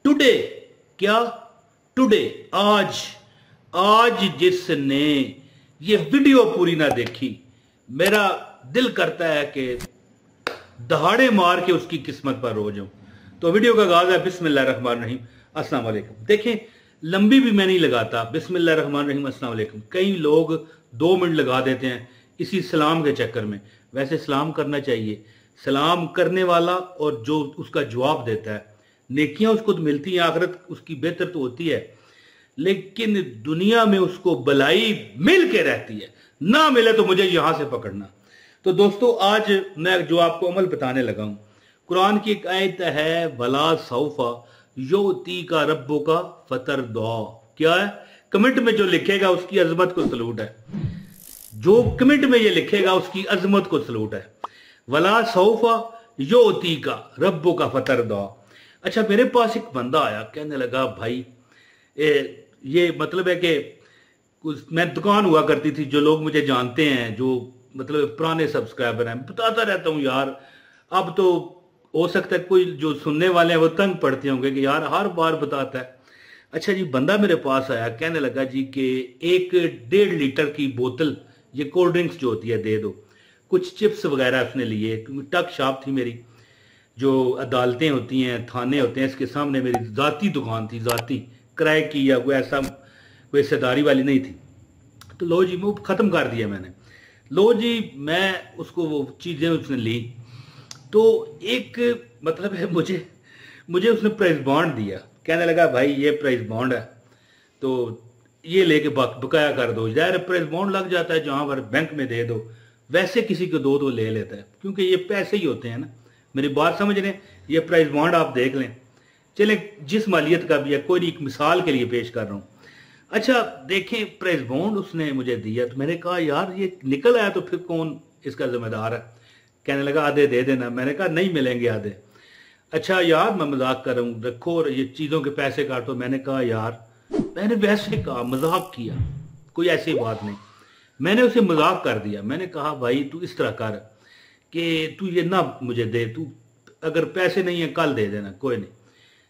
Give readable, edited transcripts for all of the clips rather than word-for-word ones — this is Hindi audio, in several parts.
टुडे, क्या टुडे, आज, आज जिसने ये वीडियो पूरी ना देखी, मेरा दिल करता है कि दहाड़े मार के उसकी किस्मत पर रो जाऊं। तो वीडियो का आगाज है बिस्मिल्लाहिर्रहमानिर्रहीम, अस्सलाम वालेकुम। देखें, लंबी भी मैं नहीं लगाता, बिस्मिल्लाहिर्रहमानिर्रहीम अस्सलाम वालेकुम। कई लोग 2 मिनट लगा देते हैं इसी सलाम के चक्कर में। वैसे सलाम करना चाहिए, सलाम करने वाला और जो उसका जवाब देता है, नेकियां उसको तो मिलती हैं, आखिरत उसकी बेहतर तो होती है, लेकिन दुनिया में उसको भलाई मिल के रहती है, ना मिले तो मुझे यहां से पकड़ना। तो दोस्तों, आज मैं जो आपको अमल बताने लगा हूं, कुरान की एक आयत है, वला सौफा योती का रब्बो का फतर दुआ। क्या है? कमेंट में जो लिखेगा उसकी अजमत को सलूट है, जो कमेंट में ये लिखेगा उसकी अजमत को सलूट है। वला सौफा योती का रब्बो का फतर दुआ। अच्छा, मेरे पास एक बंदा आया, कहने लगा भाई ये मतलब है कि मैं दुकान हुआ करती थी, जो लोग मुझे जानते हैं, जो मतलब पुराने सब्सक्राइबर हैं, बताता रहता हूँ यार। अब तो हो सकता है कोई जो सुनने वाले हैं वो तंग पड़ते होंगे कि यार हर बार बताता है। अच्छा जी, बंदा मेरे पास आया, कहने लगा जी कि 1.5 लीटर की बोतल ये कोल्ड ड्रिंक्स जो होती है दे दो। कुछ चिप्स वगैरह उसने लिए, क्योंकि टक शॉप थी मेरी, जो अदालतें होती हैं, थाने होते हैं, इसके सामने मेरी ज़ाती दुकान थी, ज़ाती किराए की, या कोई ऐसा कोई हिस्सेदारी वाली नहीं थी। तो लो जी, वो ख़त्म कर दिया मैंने। लो जी, मैं उसको वो चीज़ें उसने ली, तो एक मतलब है मुझे उसने प्राइस बॉन्ड दिया। कहने लगा भाई ये प्राइस बॉन्ड है, तो ये लेके बकाया कर दो। ज़ाहिर प्राइस बॉन्ड लग जाता है, जहाँ पर बैंक में दे दो, वैसे किसी को दो तो ले लेता है, क्योंकि ये पैसे ही होते हैं ना। मेरी बात समझ लें, ये प्राइस बॉन्ड आप देख लें। चलें, जिस मालियत का भी है, कोई एक मिसाल के लिए पेश कर रहा हूँ। अच्छा देखें, प्राइस बॉन्ड उसने मुझे दिया, तो मैंने कहा यार ये निकल आया तो फिर कौन इसका जिम्मेदार है? कहने लगा आधे दे देना। मैंने कहा नहीं मिलेंगे आधे। अच्छा यार मैं मजाक कर रहा हूँ, रखो और ये चीज़ों के पैसे काटो। मैंने कहा यार, मैंने वैसे कहा, मजाक किया, कोई ऐसी बात नहीं, मैंने उसे मजाक कर दिया। मैंने कहा भाई तू इस तरह कर कि तू ये ना मुझे दे, तू अगर पैसे नहीं है कल दे देना, कोई नहीं,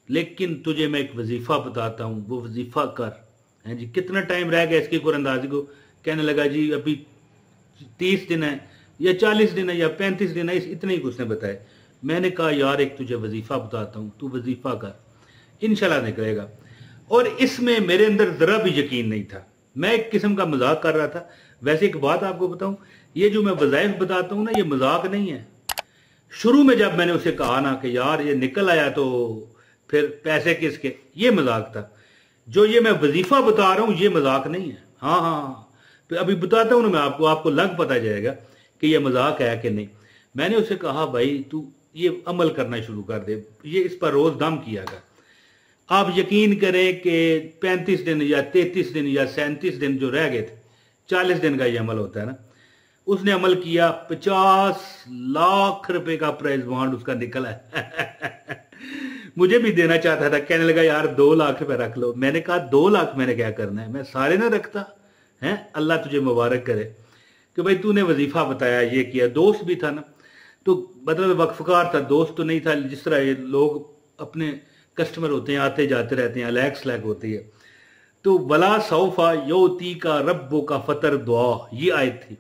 लेकिन तुझे मैं एक वजीफा बताता हूँ, वो वजीफा कर। हैं जी, कितना टाइम रह गया इसकी कुरंदाजी को? कहने लगा जी अभी 30 दिन है, या 40 दिन है, या 35 दिन है, इतने ही उसने बताए। मैंने कहा यार एक तुझे वजीफा बताता हूँ, तू वजीफा कर, इंशाल्लाह निकलेगा। और इसमें मेरे अंदर जरा भी यकीन नहीं था, मैं एक किस्म का मजाक कर रहा था। वैसे एक बात आपको बताऊं, ये जो मैं वज़ाइफ बताता हूँ ना, ये मजाक नहीं है। शुरू में जब मैंने उसे कहा ना कि यार ये निकल आया तो फिर पैसे किसके, ये मजाक था। जो ये मैं वजीफा बता रहा हूँ ये मजाक नहीं है। हाँ हाँ हाँ, तो अभी बताता हूँ ना मैं आपको लग पता जाएगा कि ये मजाक है कि नहीं। मैंने उसे कहा भाई तू ये अमल करना शुरू कर दे, ये इस पर रोज दम किया कर। आप यकीन करें कि 35 दिन या 33 दिन या 37 दिन जो रह गए थे, 40 दिन का ये अमल होता है ना, उसने अमल किया। 50 लाख रुपए का प्राइज बॉन्ड उसका निकला है। मुझे भी देना चाहता था, कहने लगा यार 2 लाख रुपए रख लो। मैंने कहा 2 लाख मैंने क्या करना है, मैं सारे ना रखता है। अल्लाह तुझे मुबारक करे कि भाई तूने वजीफा बताया, ये किया। दोस्त भी था ना, तो मतलब वक्फकार था, दोस्त तो नहीं था। जिस तरह ये लोग अपने कस्टमर होते हैं, आते जाते रहते हैं, अलैक स्लैक होती है। तो वला सौफा योती का रब्बो का फतर दुआ, ये आयत थी।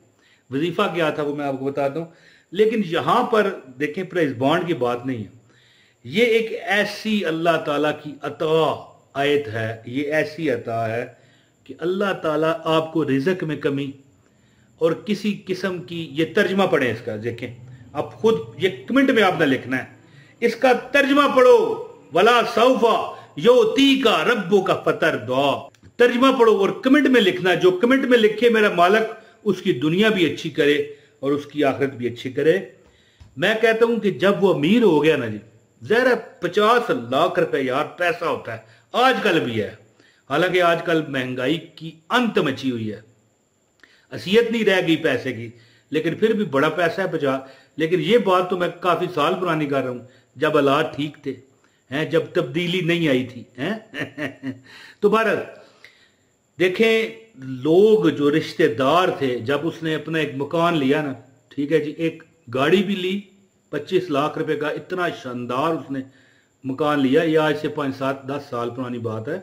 वजीफा क्या था वो मैं आपको बताता हूँ, लेकिन यहां पर देखें प्राइस बॉन्ड की बात नहीं है। ये एक ऐसी अल्लाह ताला की अता आयत है, ये ऐसी अता है कि अल्लाह ताला आपको रिज़्क में कमी और किसी किस्म की, ये तर्जमा पढ़ें इसका, देखें आप खुद, ये कमेंट में आपने लिखना है, इसका तर्जमा पढ़ो, वला सौफा योती का रब्बो का फतर दुआ। तर्जमा पढ़ो और कमेंट में लिखना। जो कमेंट में लिखे मेरा मालिक उसकी दुनिया भी अच्छी करे और उसकी आखिरत भी अच्छी करे। मैं कहता हूं कि जब वो अमीर हो गया ना जी, ज़रा 50 लाख रुपए यार पैसा होता है, आजकल भी है। हालांकि आजकल महंगाई की अंत मची हुई है, हसीयत नहीं रह गई पैसे की, लेकिन फिर भी बड़ा पैसा है 50। लेकिन ये बात तो मैं काफी साल पुरानी कर रहा हूं, जब हालात ठीक थे, हैं, जब तब्दीली नहीं आई थी, हैं। तो भारत देखें, लोग जो रिश्तेदार थे, जब उसने अपना एक मकान लिया ना, ठीक है जी, एक गाड़ी भी ली 25 लाख रुपए का, इतना शानदार उसने मकान लिया, ये आज से 5, 7, 10 साल पुरानी बात है।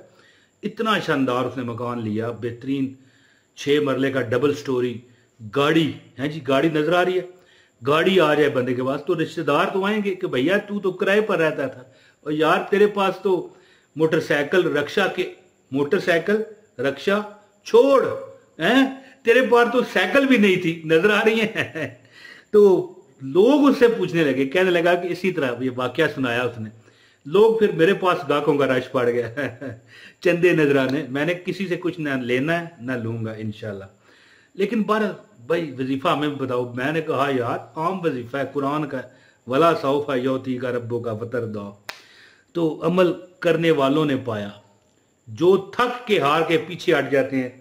इतना शानदार उसने मकान लिया, बेहतरीन 6 मरले का डबल स्टोरी, गाड़ी है जी, गाड़ी नजर आ रही है, गाड़ी आ जाए बंदे के पास तो रिश्तेदार तो आएंगे कि भैया तू तो किराए पर रहता था और यार तेरे पास तो मोटरसाइकिल रक्षा छोड़ हैं, तेरे पास तो साइकिल भी नहीं थी, नजर आ रही है। तो लोग उससे पूछने लगे, कहने लगा कि इसी तरह ये वाकया सुनाया उसने। लोग फिर मेरे पास गाहकों का रश पड़ गया चंदे नजराने। मैंने किसी से कुछ ना लेना है ना लूंगा इंशाल्लाह। लेकिन पर भाई वजीफा हमें बताओ। मैंने कहा यार आम वजीफा है कुरान का, वला सौफा यौती का रब्बो का फतर दो। तो अमल करने वालों ने पाया, जो थक के हार के पीछे हट जाते हैं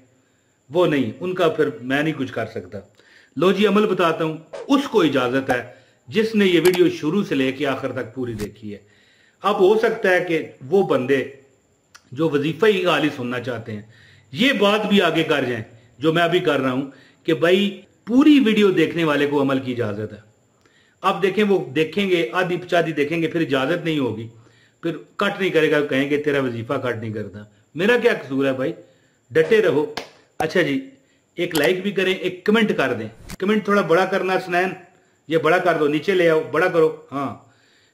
वो नहीं, उनका फिर मैं नहीं कुछ कर सकता। लो जी अमल बताता हूं, उसको इजाजत है जिसने ये वीडियो शुरू से लेके आखिर तक पूरी देखी है। अब हो सकता है कि वो बंदे जो वजीफा ही गाली सुनना चाहते हैं ये बात भी आगे कर जाएं जो मैं अभी कर रहा हूं कि भाई पूरी वीडियो देखने वाले को अमल की इजाजत है। अब देखें, वो देखेंगे आधी पचाधी देखेंगे, फिर इजाजत नहीं होगी, फिर कट नहीं करेगा, कहेंगे तेरा वजीफा कट नहीं करता। मेरा क्या कसूर है भाई, डटे रहो। अच्छा जी, एक लाइक भी करें, एक कमेंट कर दें। कमेंट थोड़ा बड़ा करना सुनैन, ये बड़ा कर दो, नीचे ले आओ, बड़ा करो। हाँ,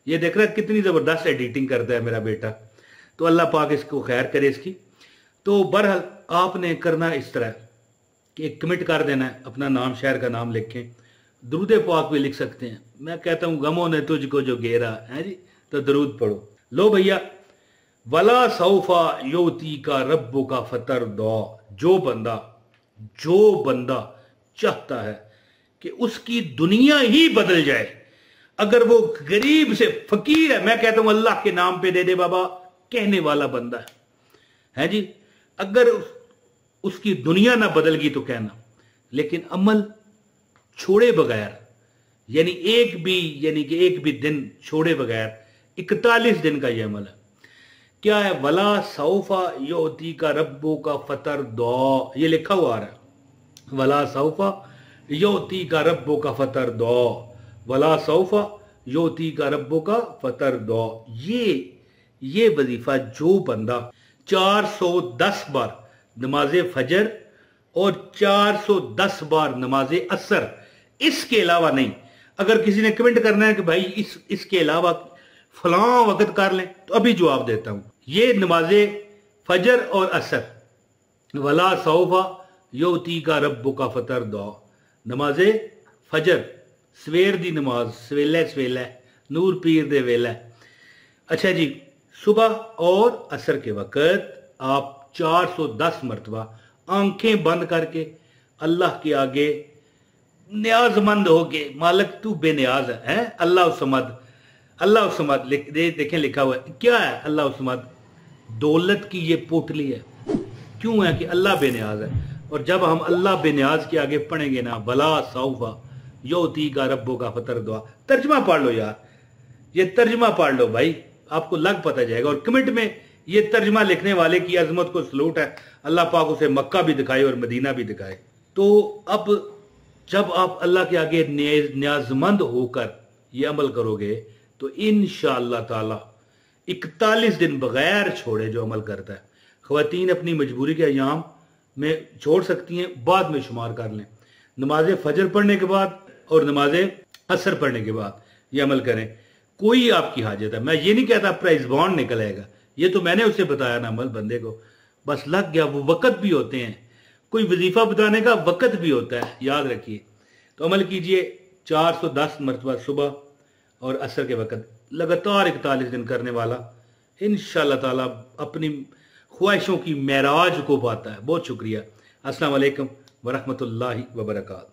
ये देख रहा है कितनी जबरदस्त एडिटिंग करता है मेरा बेटा, तो अल्लाह पाक इसको खैर करे इसकी। तो बहरहाल आपने करना इस तरह कि एक कमेंट कर देना है, अपना नाम शहर का नाम लिखें, दरूद पाक भी लिख सकते हैं। मैं कहता हूं गमों ने तुझको जो घेरा है जी, तो दरूद पढ़ो। लो भैया, वला सौफा योती का रब्बो का फतर दो। जो बंदा चाहता है कि उसकी दुनिया ही बदल जाए, अगर वो गरीब से फकीर है, मैं कहता हूं अल्लाह के नाम पे दे दे बाबा, कहने वाला बंदा है जी। अगर उसकी दुनिया ना बदल गई तो कहना, लेकिन अमल छोड़े बगैर, यानी एक भी दिन छोड़े बगैर 41 दिन का यह अमल है। क्या है, वला सौफा योती का रब्बो का फतर दो, ये लिखा हुआ आ रहा है, वला सौफा योती का रब्बो का फतर दो, वला सौफा योती का रब्बो का फतर दो। ये वजीफा जो बंदा 410 बार नमाज फजर और 410 बार नमाज असर, इसके अलावा नहीं। अगर किसी ने कमेंट करना है कि भाई इसके अलावा फलां वक्त कर लें, तो अभी जवाब देता हूं। ये नमाज फजर और असर, वला सौफा योती का रब्बो का फतर दो, नमाज फजर सवेर दी नमाज, सवेले नूर पीर दे वेला। अच्छा जी, सुबह और असर के वक्त आप 410 मरतबा आंखें बंद करके अल्लाह के आगे न्याजमंद होके, मालिक तू बेनियाज है, अल्लाह समद देखें लिखा हुआ है। क्या है अल्लाह समद? दौलत की ये पोटली है। क्यों है कि अल्लाह बेनियाज है। और जब हम अल्लाह बेनियाज के आगे पढ़ेंगे ना, वला सौफा योती का रब्बो का फतर दुआ, तर्जमा पढ़ लो यार, ये तर्जमा पढ़ लो भाई, आपको लग पता जाएगा। और कमेंट में ये तर्जमा लिखने वाले की अजमत को सलूट है, अल्लाह पाक उसे मक्का भी दिखाए और मदीना भी दिखाए। तो अब जब आप अल्लाह के आगे न्याजमंद होकर ये अमल करोगे तो इंशाअल्लाह ताला 41 दिन बगैर छोड़े जो अमल करता है। ख्वातीन अपनी मजबूरी के अयाम में छोड़ सकती हैं, बाद में शुमार कर लें। नमाज फजर पढ़ने के बाद और नमाज असर पढ़ने के बाद ये अमल करें, कोई आपकी हाजत है। मैं ये नहीं कहता प्राइज बॉन्ड निकल आएगा, ये तो मैंने उसे बताया ना अमल, बंदे को बस लग गया। वो वक़्त भी होते हैं, कोई वजीफा बताने का वक़्त भी होता है, याद रखिए। तो अमल कीजिए 410 मरतबा सुबह और असर के वक़्त, लगातार 41 दिन करने वाला इंशाअल्लाह ताला अपनी ख्वाहिशों की मेराज को पाता है। बहुत शुक्रिया। अस्सलाम वालेकुम वरहमतुल्लाहि वबरकातुहू।